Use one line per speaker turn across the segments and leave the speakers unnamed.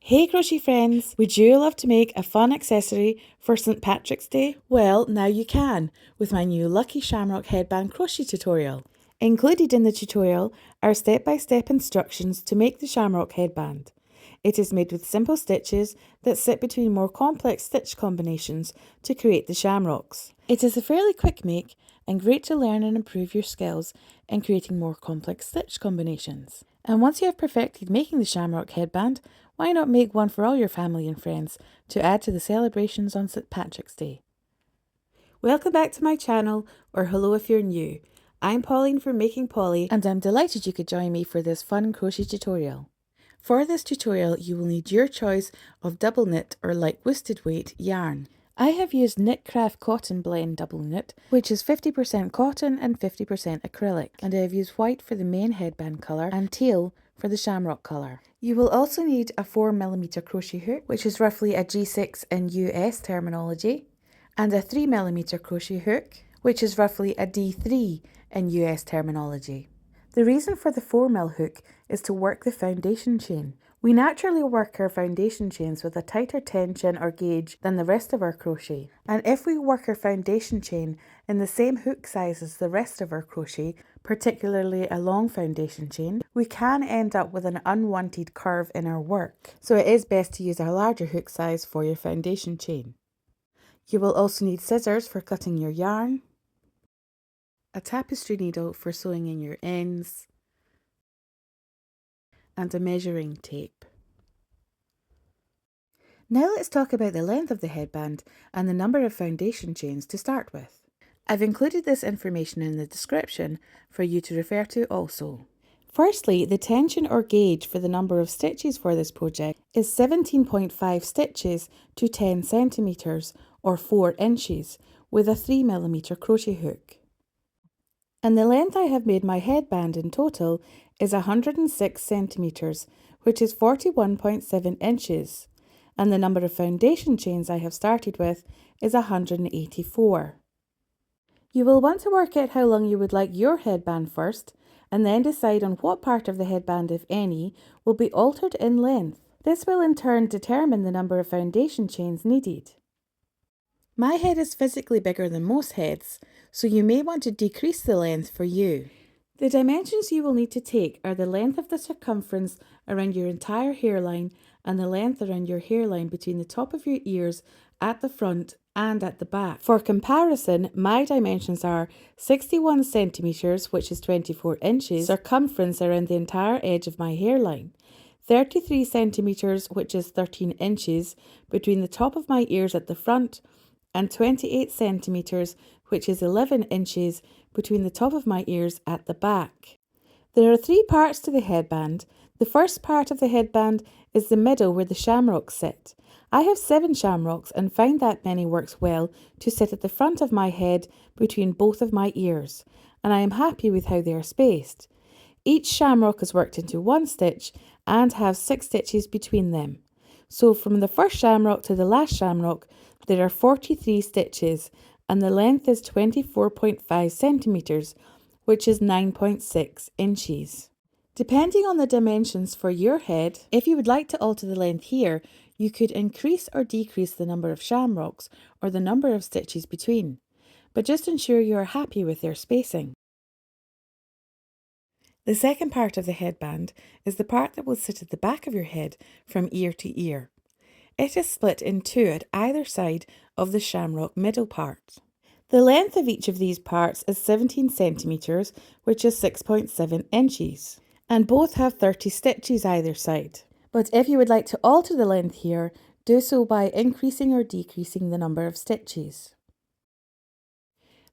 Hey crochet friends, would you love to make a fun accessory for St. Patrick's Day? Well, now you can with my new Lucky Shamrock Headband crochet tutorial. Included in the tutorial are step-by-step instructions to make the Shamrock Headband. It is made with simple stitches that sit between more complex stitch combinations to create the shamrocks. It is a fairly quick make and great to learn and improve your skills in creating more complex stitch combinations. And once you have perfected making the Shamrock Headband, why not make one for all your family and friends to add to the celebrations on St. Patrick's Day? Welcome back to my channel, or hello if you're new. I'm Pauline from Making Polly, and I'm delighted you could join me for this fun crochet tutorial. For this tutorial, you will need your choice of double knit or light worsted weight yarn. I have used Knitcraft Cotton Blend Double Knit, which is 50% cotton and 50% acrylic, and I have used white for the main headband colour and teal for the shamrock colour. You will also need a 4mm crochet hook, which is roughly a G6 in US terminology, and a 3mm crochet hook, which is roughly a D3 in US terminology. The reason for the 4mm hook is to work the foundation chain. We naturally work our foundation chains with a tighter tension or gauge than the rest of our crochet, and if we work our foundation chain in the same hook size as the rest of our crochet, particularly a long foundation chain, we can end up with an unwanted curve in our work. So it is best to use a larger hook size for your foundation chain. You will also need scissors for cutting your yarn, a tapestry needle for sewing in your ends, and a measuring tape. Now let's talk about the length of the headband and the number of foundation chains to start with. I've included this information in the description for you to refer to also. Firstly, the tension or gauge for the number of stitches for this project is 17.5 stitches to 10 centimeters or 4 inches with a 3mm crochet hook. And the length I have made my headband in total is 106 centimeters, which is 41.7 inches. And the number of foundation chains I have started with is 184. You will want to work out how long you would like your headband first, and then decide on what part of the headband, if any, will be altered in length. This will in turn determine the number of foundation chains needed. My head is physically bigger than most heads, so you may want to decrease the length for you. The dimensions you will need to take are the length of the circumference around your entire hairline and the length around your hairline between the top of your ears at the front and at the back. For comparison, my dimensions are 61 centimeters, which is 24 inches, circumference around the entire edge of my hairline, 33 centimeters, which is 13 inches, between the top of my ears at the front, and 28 centimeters, which is 11 inches, between the top of my ears at the back. There are 3 parts to the headband. The first part of the headband is the middle where the shamrocks sit. I have 7 shamrocks and find that many works well to sit at the front of my head between both of my ears, and I am happy with how they are spaced. Each shamrock is worked into 1 stitch and have 6 stitches between them. So from the first shamrock to the last shamrock, there are 43 stitches, and the length is 24.5 centimeters, which is 9.6 inches. Depending on the dimensions for your head, if you would like to alter the length here, you could increase or decrease the number of shamrocks or the number of stitches between, but just ensure you are happy with their spacing. The second part of the headband is the part that will sit at the back of your head from ear to ear. It is split in 2 at either side of the shamrock middle part. The length of each of these parts is 17 centimeters, which is 6.7 inches, and both have 30 stitches either side. But if you would like to alter the length here, do so by increasing or decreasing the number of stitches.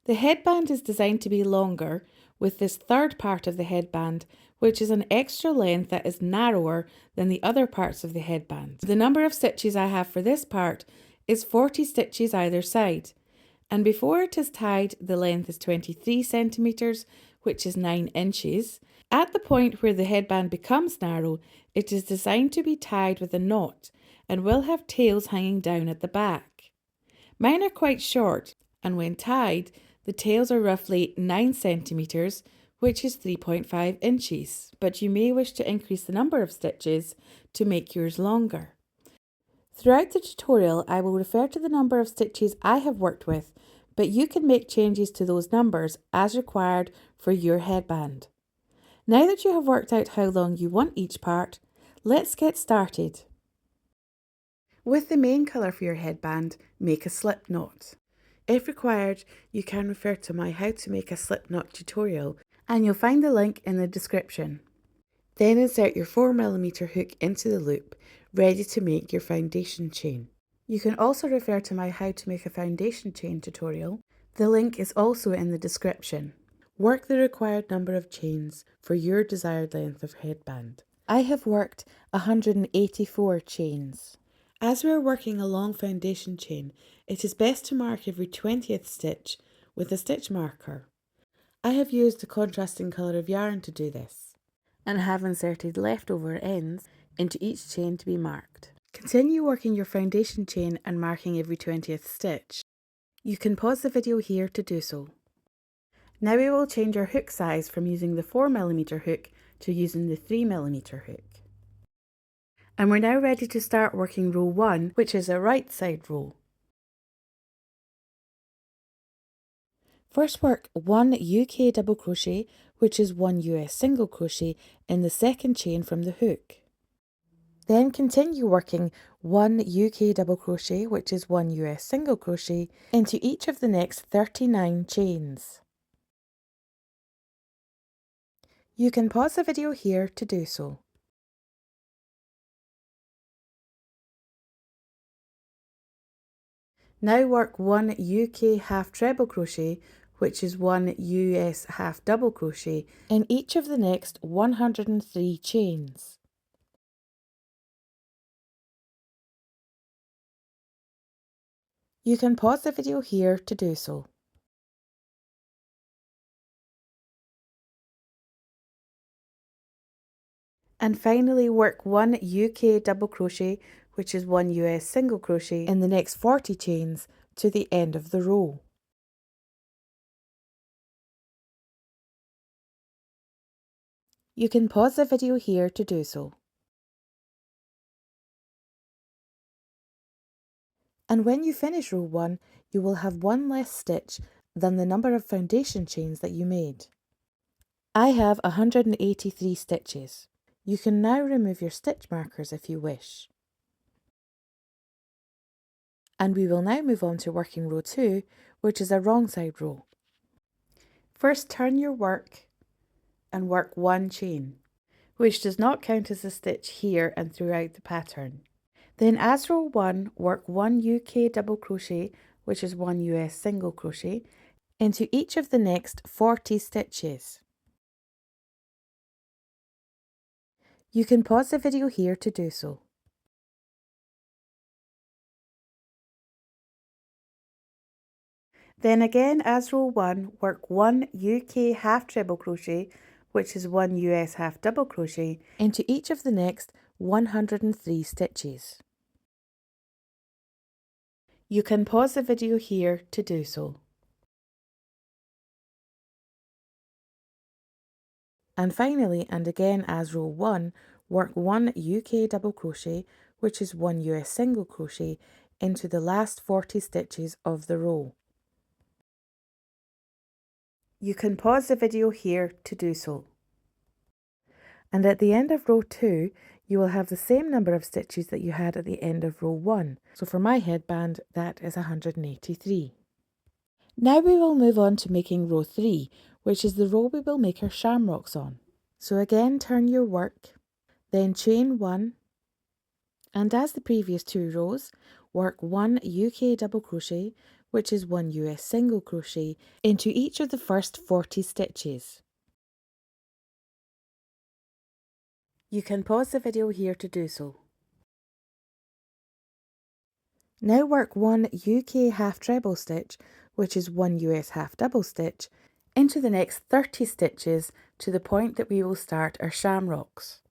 The headband is designed to be longer, with this third part of the headband, which is an extra length that is narrower than the other parts of the headband. The number of stitches I have for this part is 40 stitches either side, and before it is tied, the length is 23 centimeters, which is 9 inches. At the point where the headband becomes narrow, it is designed to be tied with a knot and will have tails hanging down at the back. Mine are quite short, and when tied, the tails are roughly 9 centimeters, which is 3.5 inches, but you may wish to increase the number of stitches to make yours longer. Throughout the tutorial, I will refer to the number of stitches I have worked with, but you can make changes to those numbers as required for your headband. Now that you have worked out how long you want each part, let's get started. With the main colour for your headband, make a slip knot. If required, you can refer to my how to make a slip knot tutorial, and you'll find the link in the description. Then insert your 4mm hook into the loop, ready to make your foundation chain. You can also refer to my how to make a foundation chain tutorial. The link is also in the description. Work the required number of chains for your desired length of headband. I have worked 184 chains. As we are working a long foundation chain, it is best to mark every 20th stitch with a stitch marker. I have used a contrasting colour of yarn to do this, and have inserted leftover ends into each chain to be marked. Continue working your foundation chain and marking every 20th stitch. You can pause the video here to do so. Now we will change our hook size from using the 4mm hook to using the 3mm hook. And we're now ready to start working row 1, which is a right side row. First work 1 UK double crochet, which is 1 US single crochet in the second chain from the hook. Then continue working 1 UK double crochet, which is 1 US single crochet, into each of the next 39 chains. You can pause the video here to do so. Now work 1 UK half treble crochet, which is 1 US half double crochet, in each of the next 103 chains. You can pause the video here to do so. And finally work 1 UK double crochet, which is 1 US single crochet, in the next 40 chains to the end of the row. You can pause the video here to do so. And when you finish row 1, you will have one less stitch than the number of foundation chains that you made. I have 183 stitches. You can now remove your stitch markers if you wish. And we will now move on to working row 2, which is a wrong side row. First turn your work and work 1 chain, which does not count as a stitch here and throughout the pattern. Then as row 1, work 1 UK double crochet, which is 1 US single crochet, into each of the next 40 stitches. You can pause the video here to do so. Then again as row 1, work 1 UK half treble crochet, which is 1 US half double crochet, into each of the next 103 stitches. You can pause the video here to do so. And finally, and again as row 1, work 1 UK double crochet, which is 1 US single crochet, into the last 40 stitches of the row. You can pause the video here to do so. And at the end of row 2, you will have the same number of stitches that you had at the end of row 1. So for my headband, that is 183. Now we will move on to making row 3, which is the row we will make our shamrocks on. So again, turn your work, then chain 1, and as the previous 2 rows, work 1 UK double crochet, which is 1 US single crochet, into each of the first 40 stitches. You can pause the video here to do so. Now work 1 UK half treble stitch, which is 1 US half double stitch, into the next 30 stitches to the point that we will start our shamrocks.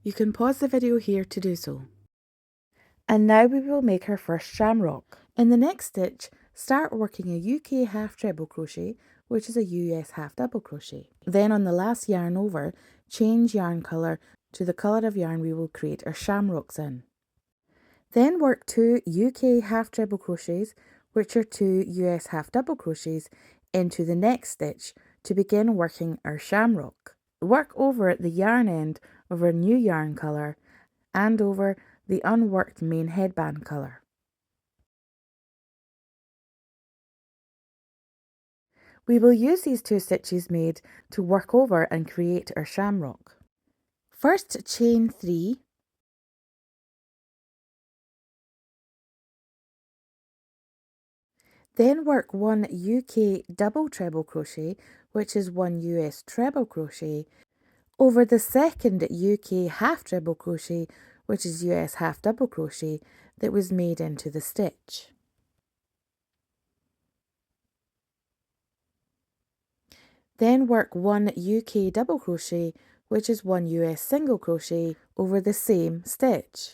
You can pause the video here to do so. And now we will make our first shamrock. In the next stitch, start working a UK half treble crochet, which is a US half double crochet. Then on the last yarn over, change yarn colour to the colour of yarn we will create our shamrocks in. Then work 2 UK half treble crochets, which are 2 US half double crochets, into the next stitch to begin working our shamrock. Work over the yarn end of our new yarn colour and over the unworked main headband colour. We will use these 2 stitches made to work over and create our shamrock. First chain 3, then work 1 UK double treble crochet, which is 1 US treble crochet, over the second UK half treble crochet, which is US half double crochet, that was made into the stitch. Then work 1 UK double crochet, which is 1 US single crochet, over the same stitch.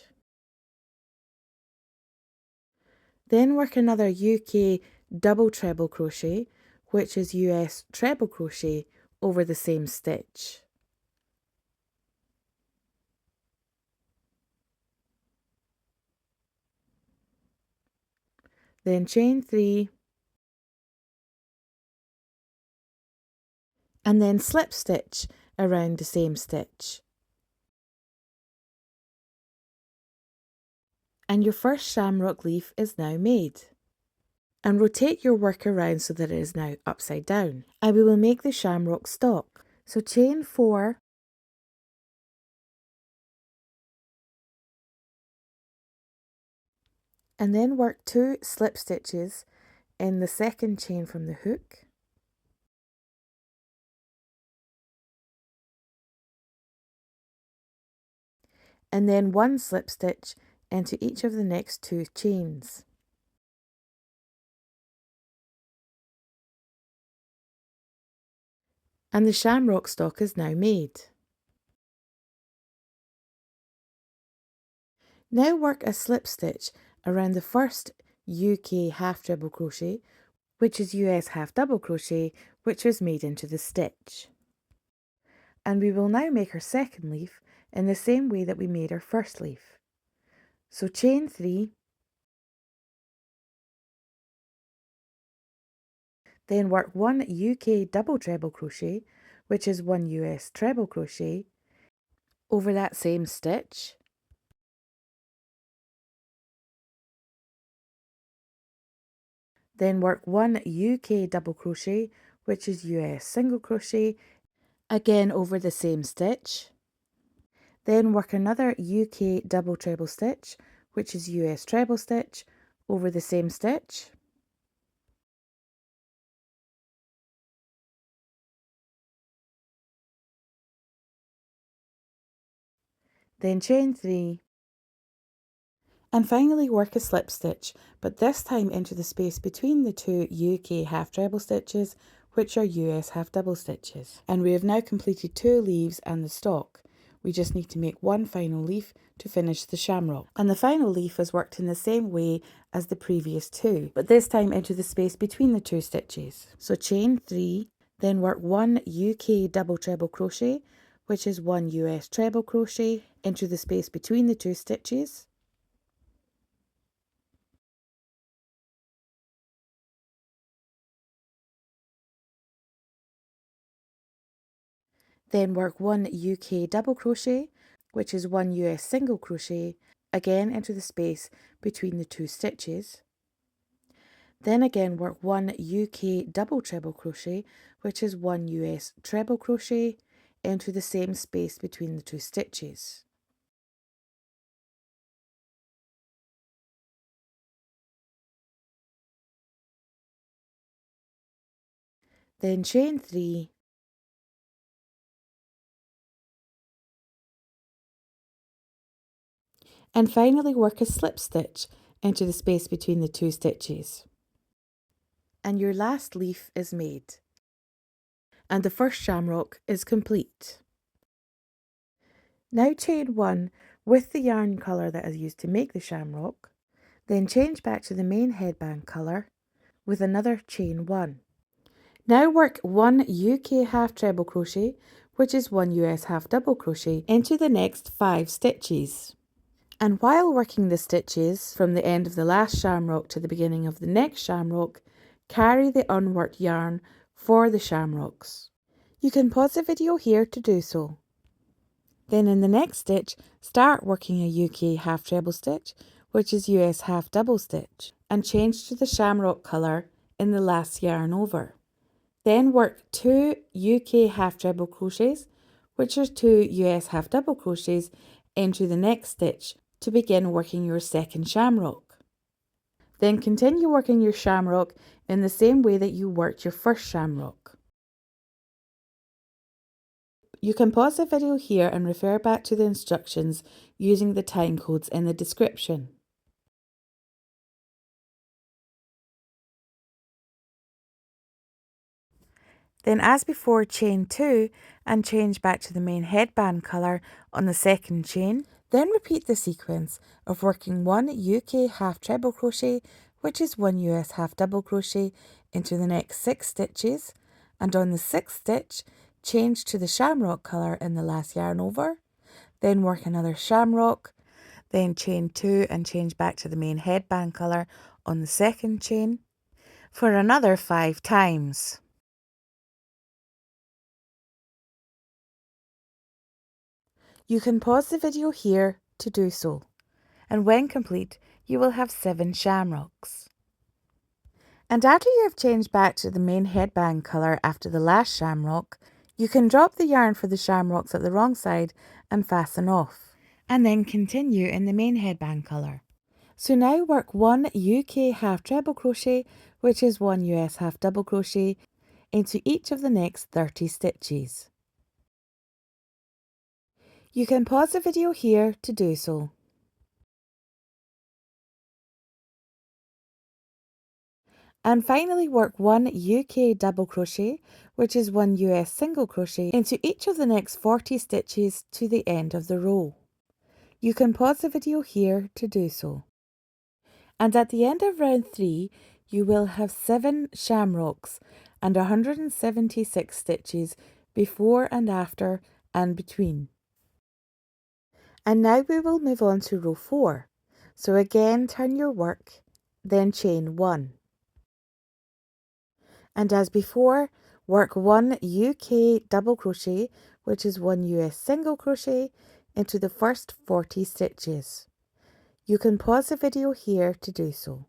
Then work another UK double treble crochet, which is US treble crochet, over the same stitch. Then chain 3, and then slip stitch around the same stitch. And your first shamrock leaf is now made. And rotate your work around so that it is now upside down. And we will make the shamrock stalk. So chain 4, and then work 2 slip stitches in the second chain from the hook, and then 1 slip stitch into each of the next 2 chains. And the shamrock stalk is now made. Now work a slip stitch around the first UK half treble crochet, which is US half double crochet, which was made into the stitch. And we will now make our second leaf in the same way that we made our first leaf. So chain 3, then work 1 UK double treble crochet, which is 1 US treble crochet, over that same stitch. Then work 1 UK double crochet, which is US single crochet, again over the same stitch. Then work another UK double treble stitch, which is US treble stitch, over the same stitch. Then chain 3, and finally work a slip stitch, but this time into the space between the 2 UK half treble stitches, which are US half double stitches. And we have now completed 2 leaves and the stalk. We just need to make 1 final leaf to finish the shamrock. And the final leaf is worked in the same way as the previous 2, but this time into the space between the 2 stitches. So chain 3, then work 1 UK double treble crochet, which is 1 US treble crochet, into the space between the 2 stitches. Then work 1 UK double crochet, which is 1 US single crochet, again into the space between the 2 stitches. Then again work 1 UK double treble crochet, which is 1 US treble crochet, into the same space between the 2 stitches. Then chain 3, and finally work a slip stitch into the space between the 2 stitches. And your last leaf is made. And the first shamrock is complete. Now chain 1 with the yarn colour that is used to make the shamrock, then change back to the main headband colour with another chain 1. Now work 1 UK half treble crochet, which is 1 US half double crochet, into the next 5 stitches. And while working the stitches from the end of the last shamrock to the beginning of the next shamrock, carry the unworked yarn for the shamrocks. You can pause the video here to do so. Then in the next stitch, start working a UK half treble stitch, which is US half double stitch, and change to the shamrock colour in the last yarn over. Then work 2 UK half treble crochets, which are 2 US half double crochets, into the next stitch to begin working your second shamrock. Then continue working your shamrock in the same way that you worked your first shamrock. You can pause the video here and refer back to the instructions using the time codes in the description. Then as before, chain 2 and change back to the main headband colour on the second chain. Then repeat the sequence of working 1 UK half treble crochet, which is 1 US half double crochet, into the next 6 stitches, and on the 6th stitch change to the shamrock colour in the last yarn over. Then work another shamrock, then chain 2 and change back to the main headband colour on the second chain for another 5 times. You can pause the video here to do so, and when complete you will have 7 shamrocks. And after you have changed back to the main headband colour after the last shamrock, you can drop the yarn for the shamrocks at the wrong side and fasten off, and then continue in the main headband colour. So now work 1 UK half treble crochet, which is 1 US half double crochet, into each of the next 30 stitches. You can pause the video here to do so. And finally work 1 UK double crochet, which is 1 US single crochet, into each of the next 40 stitches to the end of the row. You can pause the video here to do so. And at the end of round 3, you will have 7 shamrocks and 176 stitches before and after and between. And now we will move on to row 4. So again turn your work, then chain 1. And as before, work 1 UK double crochet, which is 1 US single crochet, into the first 40 stitches. You can pause the video here to do so.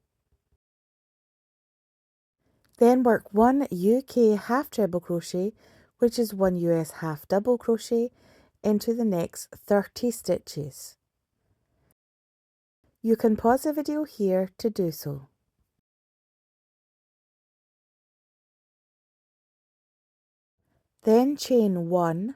Then work 1 UK half treble crochet, which is 1 US half double crochet, into the next 30 stitches. You can pause the video here to do so. Then chain 1,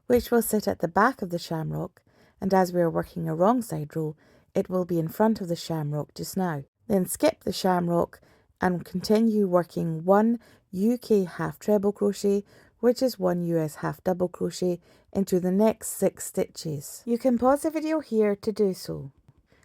which will sit at the back of the shamrock, and as we are working a wrong side row, it will be in front of the shamrock just now. Then skip the shamrock and continue working 1 UK half treble crochet, which is 1 US half double crochet, into the next 6 stitches. You can pause the video here to do so.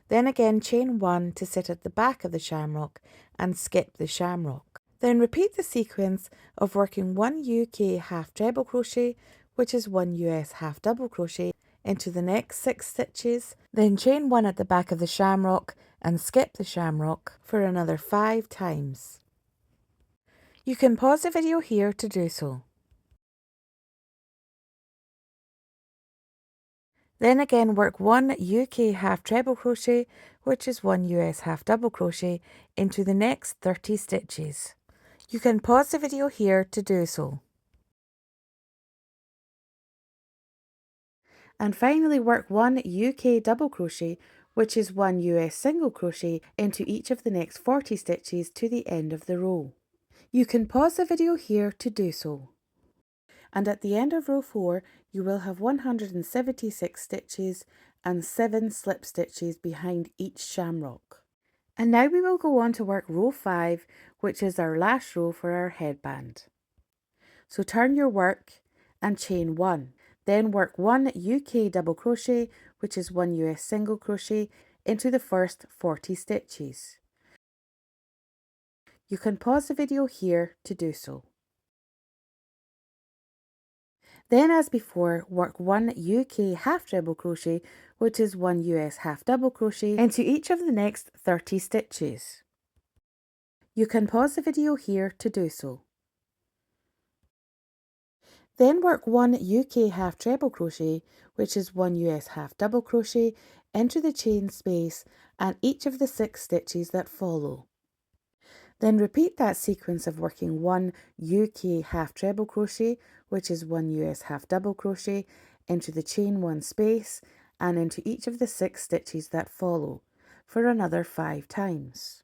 Then again chain 1 to sit at the back of the shamrock and skip the shamrock. Then repeat the sequence of working 1 UK half treble crochet, which is 1 US half double crochet, into the next 6 stitches, then chain 1 at the back of the shamrock and skip the shamrock for another 5 times. You can pause the video here to do so. Then again work 1 UK half treble crochet, which is 1 US half double crochet, into the next 30 stitches. You can pause the video here to do so. And finally work 1 UK double crochet, which is 1 US single crochet, into each of the next 40 stitches to the end of the row. You can pause the video here to do so. And at the end of row 4, you will have 176 stitches and 7 slip stitches behind each shamrock. And now we will go on to work row 5, which is our last row for our headband. So turn your work and chain 1. Then work 1 UK double crochet, which is 1 US single crochet, into the first 40 stitches. You can pause the video here to do so. Then as before, work 1 UK half treble crochet, which is 1 US half double crochet, into each of the next 30 stitches. You can pause the video here to do so. Then work 1 UK half treble crochet, which is 1 US half double crochet, into the chain space and each of the 6 stitches that follow. Then repeat that sequence of working 1 UK half treble crochet, which is 1 US half double crochet, into the chain 1 space and into each of the 6 stitches that follow for another 5 times.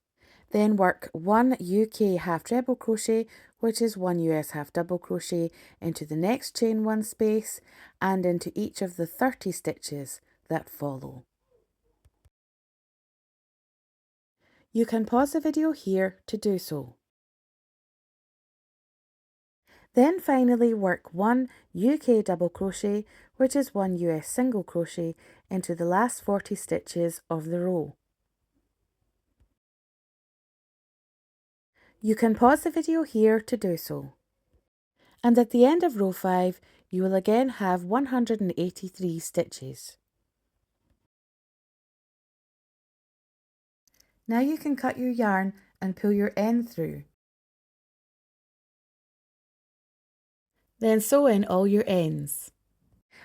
Then work 1 UK half treble crochet, which is 1 US half double crochet, into the next chain 1 space and into each of the 30 stitches that follow. You can pause the video here to do so. Then finally work 1 UK double crochet, which is 1 US single crochet, into the last 40 stitches of the row. You can pause the video here to do so. And at the end of row 5, you will again have 183 stitches. Now you can cut your yarn and pull your end through. Then sew in all your ends.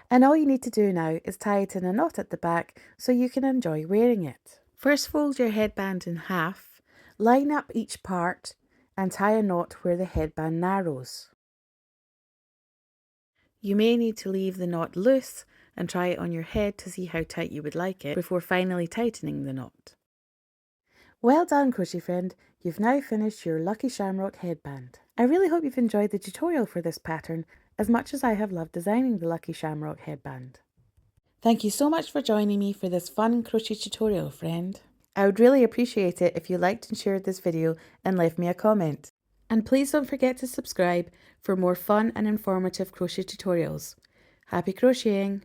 And all you need to do now is tie it in a knot at the back so you can enjoy wearing it. First fold your headband in half, line up each part and tie a knot where the headband narrows. You may need to leave the knot loose and try it on your head to see how tight you would like it before finally tightening the knot. Well done, crochet friend, you've now finished your Lucky Shamrock headband. I really hope you've enjoyed the tutorial for this pattern as much as I have loved designing the Lucky Shamrock headband. Thank you so much for joining me for this fun crochet tutorial, friend. I would really appreciate it if you liked and shared this video and left me a comment. And please don't forget to subscribe for more fun and informative crochet tutorials. Happy crocheting!